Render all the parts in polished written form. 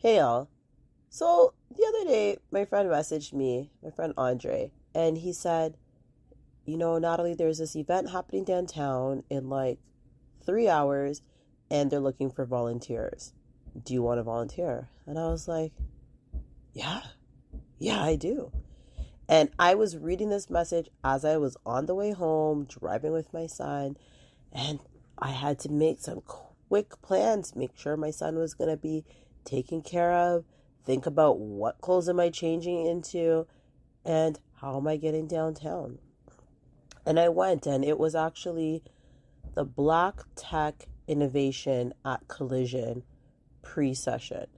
Hey y'all. So the other day, my friend messaged me, my friend Andre, and he said, Natalie, there's this event happening downtown in like 3 hours, and they're looking for volunteers. Do you want to volunteer? And I was like, yeah, yeah, I do. And I was reading this message as I was on the way home, driving with my son, and I had to make some quick plans, make sure my son was going to be taken care of, think about what clothes am I changing into, and how am I getting downtown. And I went, and it was actually the Black Tech Innovation at Collision pre session.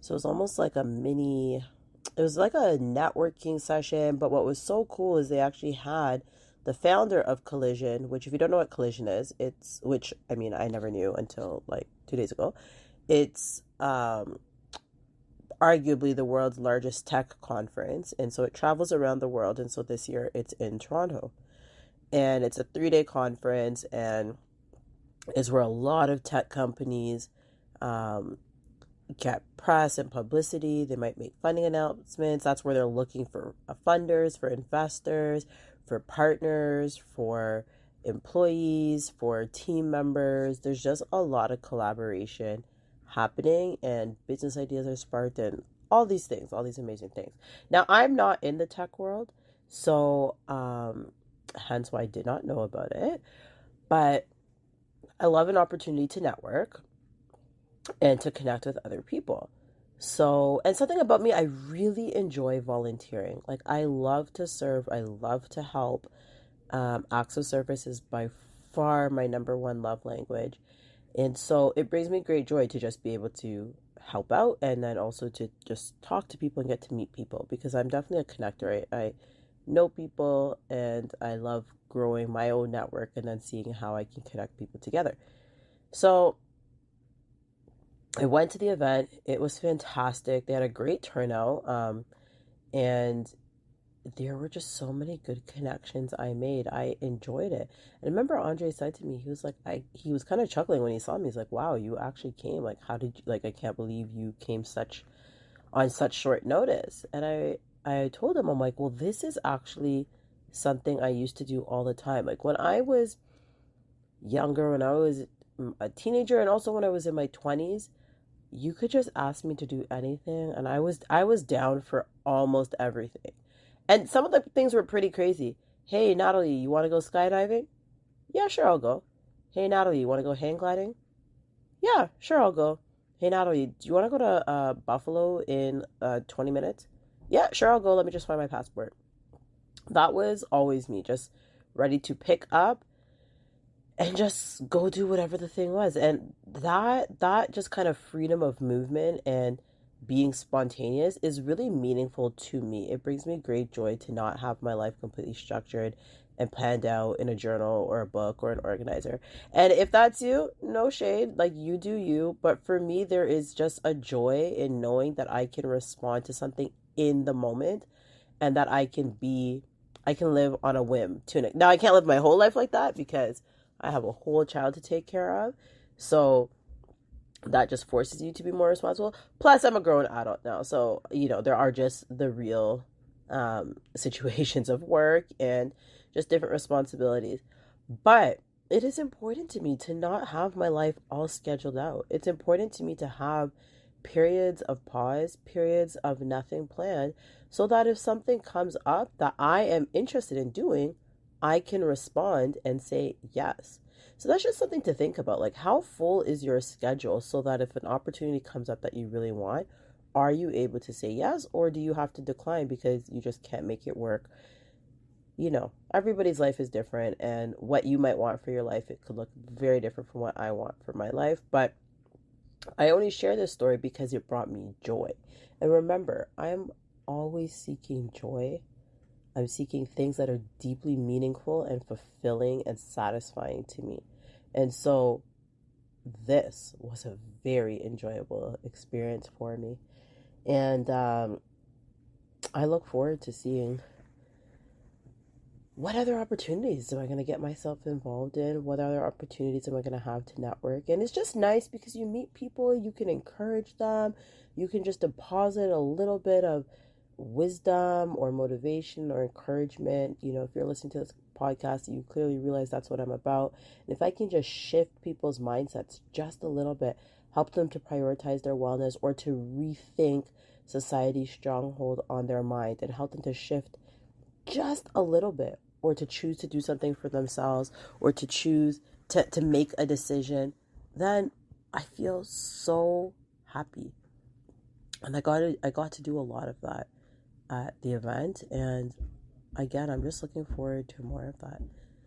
So it was almost like it was like a networking session. But what was so cool is they actually had the founder of Collision, which, if you don't know what Collision is, which I mean, I never knew until like 2 days ago. It's arguably the world's largest tech conference. And so it travels around the world. And so this year it's in Toronto. And it's a 3 day conference, and it's where a lot of tech companies um, get press and publicity. They might make funding announcements. That's where they're looking for funders, for investors, for partners, for employees, for team members. There's just a lot of collaboration happening, and business ideas are sparked, and all these things, all these amazing things. Now, I'm not in the tech world, so hence why I did not know about it. But I love an opportunity to network and to connect with other people. So, and something about me, I really enjoy volunteering. Like, I love to serve, I love to help. Acts of service is by far my number one love language. And so it brings me great joy to just be able to help out, and then also to just talk to people and get to meet people, because I'm definitely a connector. I know people, and I love growing my own network and then seeing how I can connect people together. So I went to the event. It was fantastic. They had a great turnout. And there were just so many good connections I made. I enjoyed it. And I remember Andre said to me, he was like, he was kind of chuckling when he saw me. He's like, wow, you actually came. Like, how did you, like, I can't believe you came on such short notice. And I told him, I'm like, well, this is actually something I used to do all the time. Like, when I was younger, when I was a teenager, and also when I was in my 20s, you could just ask me to do anything, and I was down for almost everything. And some of the things were pretty crazy. Hey, Natalie, you want to go skydiving? Yeah, sure, I'll go. Hey, Natalie, you want to go hang gliding? Yeah, sure, I'll go. Hey, Natalie, do you want to go to Buffalo in 20 minutes? Yeah, sure, I'll go. Let me just find my passport. That was always me, just ready to pick up and just go do whatever the thing was. And that just kind of freedom of movement and being spontaneous is really meaningful to me. It brings me great joy to not have my life completely structured and planned out in a journal or a book or an organizer. And if that's you, no shade, like, you do you. But for me, there is just a joy in knowing that I can respond to something in the moment, and that I can live on a whim to now. I can't live my whole life like that because I have a whole child to take care of. So that just forces you to be more responsible. Plus, I'm a grown adult now. So, there are just the real situations of work and just different responsibilities. But it is important to me to not have my life all scheduled out. It's important to me to have periods of pause, periods of nothing planned, so that if something comes up that I am interested in doing, I can respond and say yes. So that's just something to think about. Like, how full is your schedule, so that if an opportunity comes up that you really want, are you able to say yes, or do you have to decline because you just can't make it work? Everybody's life is different, and what you might want for your life, it could look very different from what I want for my life. But I only share this story because it brought me joy. And remember, I'm always seeking joy. I'm seeking things that are deeply meaningful and fulfilling and satisfying to me. And so this was a very enjoyable experience for me. And I look forward to seeing what other opportunities am I going to get myself involved in? What other opportunities am I going to have to network? And it's just nice because you meet people, you can encourage them, you can just deposit a little bit of wisdom or motivation or encouragement. You know, if you're listening to this podcast, you clearly realize that's what I'm about. And if I can just shift people's mindsets just a little bit, help them to prioritize their wellness or to rethink society's stronghold on their mind and help them to shift just a little bit, or to choose to do something for themselves, or to choose to make a decision, then I feel so happy. And I got to do a lot of that at the event, and again, I'm just looking forward to more of that.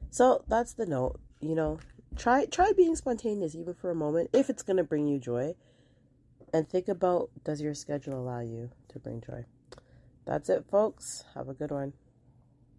So that's the note. You know, try being spontaneous even for a moment if it's going to bring you joy, and think about, does your schedule allow you to bring joy? That's it, folks. Have a good one.